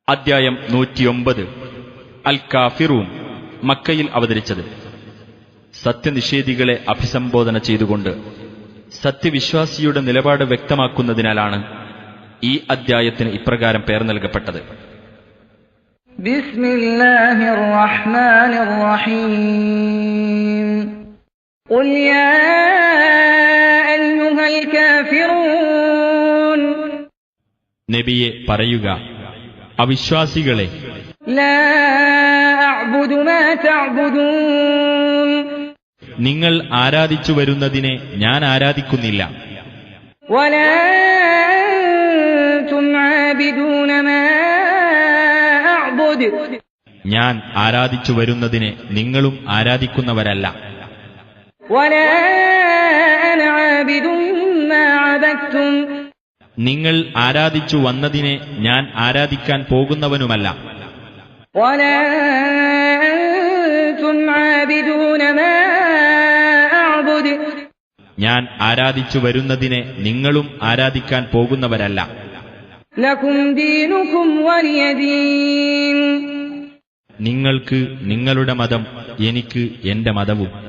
അദ്ധ്യായം 109 അൽ കാഫിറൂൻ. മക്കയിൽ അവതരിച്ചത്. സത്യനിഷേധികളെ അഭിസംബോധന ചെയ്തുകൊണ്ട് സത്യവിശ്വാസിയുടെ നിലപാട് വ്യക്തമാക്കുന്നതിനാലാണ് ഈ അദ്ധ്യായത്തിന് ഇപ്രകാരം പേർ നൽകപ്പെട്ടത്. ബിസ്മില്ലാഹിർ റഹ്മാനിർ റഹീം. ഖുൽ യാ അയ്യുഹൽ കാഫിറൂൻ. നബിയെ പറയുക, അവിശ്വാസികളെ, ലാ അഅ്ബുദു മാ തഅ്ബുദൂൻ. നിങ്ങൾ ആരാധിച്ചു വരുന്നതിനെ ഞാൻ ആരാധിക്കുന്നില്ല. വലാ അൻതും ആബിദൂന മാ അഅ്ബുദു. ഞാൻ ആരാധിച്ചു വരുന്നതിനെ നിങ്ങളും ആരാധിക്കുന്നവരല്ല. വലാ അന ആബിദുൻ മാ അബദ്തും. നിങ്ങൾ ആരാധിച്ചു വന്നതിനെ ഞാൻ ആരാധിക്കാൻ പോകുന്നവനുമല്ല. വലാ അൻതും ആബിദൂന മാ അഅ്ബുദു. ഞാൻ ആരാധിച്ചു വരുന്നതിനെ നിങ്ങളും ആരാധിക്കാൻ പോകുന്നവരല്ല. ലകും ദീനുകും വലിയ ദീൻ. നിങ്ങൾക്ക് നിങ്ങളുടെ മതം, എനിക്ക് എന്റെ മതവും.